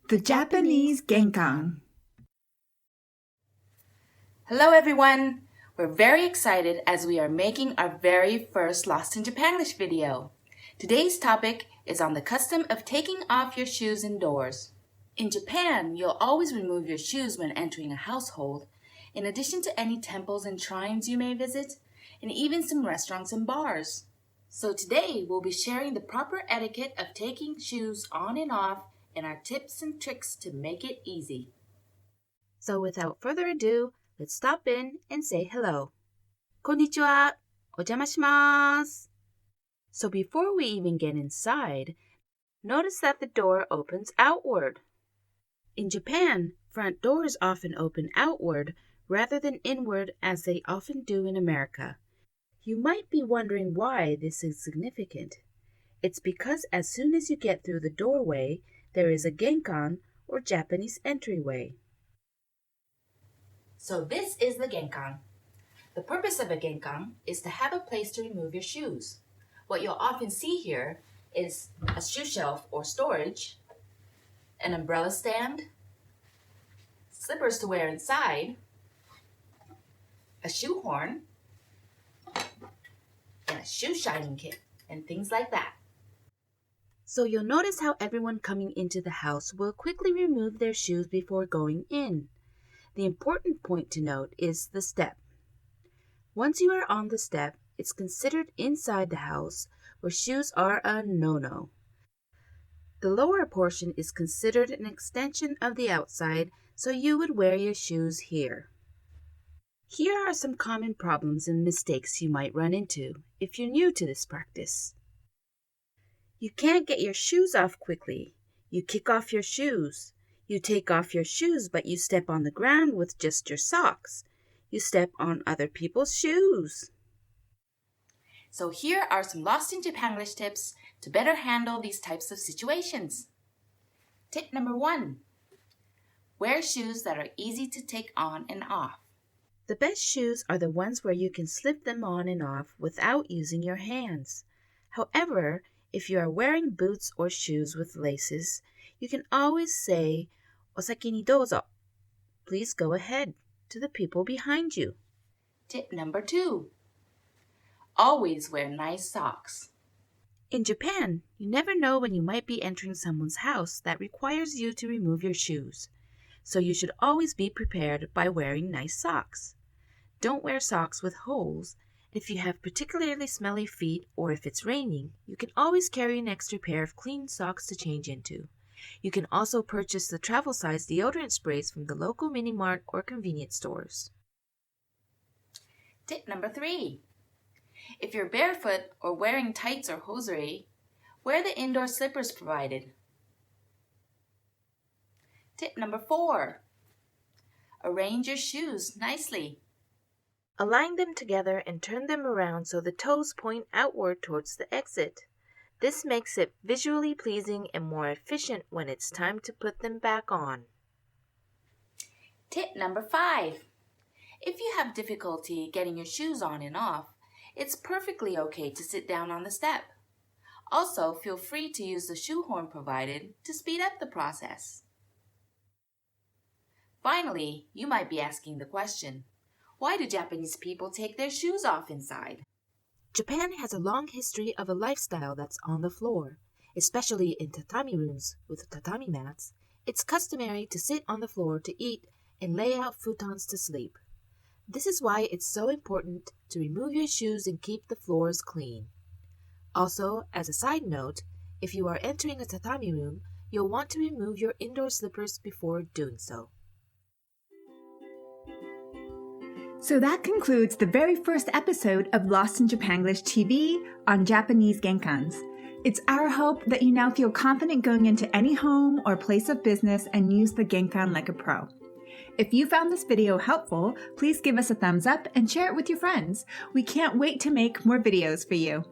The Japanese Genkan. Hello everyone! We're very excited as we are making our very first Lost in Japanglish video. Today's topic is on the custom of taking off your shoes indoors. In Japan, you'll always remove your shoes when entering a household, in addition to any temples and shrines you may visit, and even some restaurants and bars. So today we'll be sharing the proper etiquette of taking shoes on and off and our tips and tricks to make it easy. So without further ado, let's stop in and say hello. Konnichiwa, ojamashimaasu. So before we even get inside, notice that the door opens outward. In Japan, front doors often open outward rather than inward as they often do in America. You might be wondering why this is significant. It's because as soon as you get through the doorway, there is a Genkan or Japanese entryway. So this is the Genkan. The purpose of a Genkan is to have a place to remove your shoes. What you'll often see here is a shoe shelf or storage, an umbrella stand, slippers to wear inside, a shoe horn, and a shoe shining kit, and things like that. So you'll notice how everyone coming into the house will quickly remove their shoes before going in. The important point to note is the step. Once you are on the step, it's considered inside the house where shoes are a no-no. The lower portion is considered an extension of the outside, so you would wear your shoes here. Here are some common problems and mistakes you might run into if you're new to this practice. You can't get your shoes off quickly. You kick off your shoes. You take off your shoes, but you step on the ground with just your socks. You step on other people's shoes. So here are some Lost in Japanglish tips to better handle these types of situations. Tip number 1. Wear shoes that are easy to take on and off. The best shoes are the ones where you can slip them on and off without using your hands. However, if you are wearing boots or shoes with laces, you can always say, "Osaki ni douzo." Please go ahead, to the people behind you. Tip number 2. Always wear nice socks. In Japan, you never know when you might be entering someone's house that requires you to remove your shoes. So you should always be prepared by wearing nice socks. Don't wear socks with holes. If you have particularly smelly feet or if it's raining, you can always carry an extra pair of clean socks to change into. You can also purchase the travel-size deodorant sprays from the local mini-mart or convenience stores. Tip number 3. If you're barefoot or wearing tights or hosiery, wear the indoor slippers provided. Tip number 4. Arrange your shoes nicely. Align them together and turn them around so the toes point outward towards the exit. This makes it visually pleasing and more efficient when it's time to put them back on. Tip number 5. If you have difficulty getting your shoes on and off, it's perfectly okay to sit down on the step. Also, feel free to use the shoe horn provided to speed up the process. Finally, you might be asking the question, why do Japanese people take their shoes off inside? Japan has a long history of a lifestyle that's on the floor. Especially in tatami rooms with tatami mats, it's customary to sit on the floor to eat and lay out futons to sleep. This is why it's so important to remove your shoes and keep the floors clean. Also, as a side note, if you are entering a tatami room, you'll want to remove your indoor slippers before doing so. So that concludes the very first episode of Lost in Japanglish TV on Japanese Genkans. It's our hope that you now feel confident going into any home or place of business and use the Genkan like a pro. If you found this video helpful, please give us a thumbs up and share it with your friends. We can't wait to make more videos for you.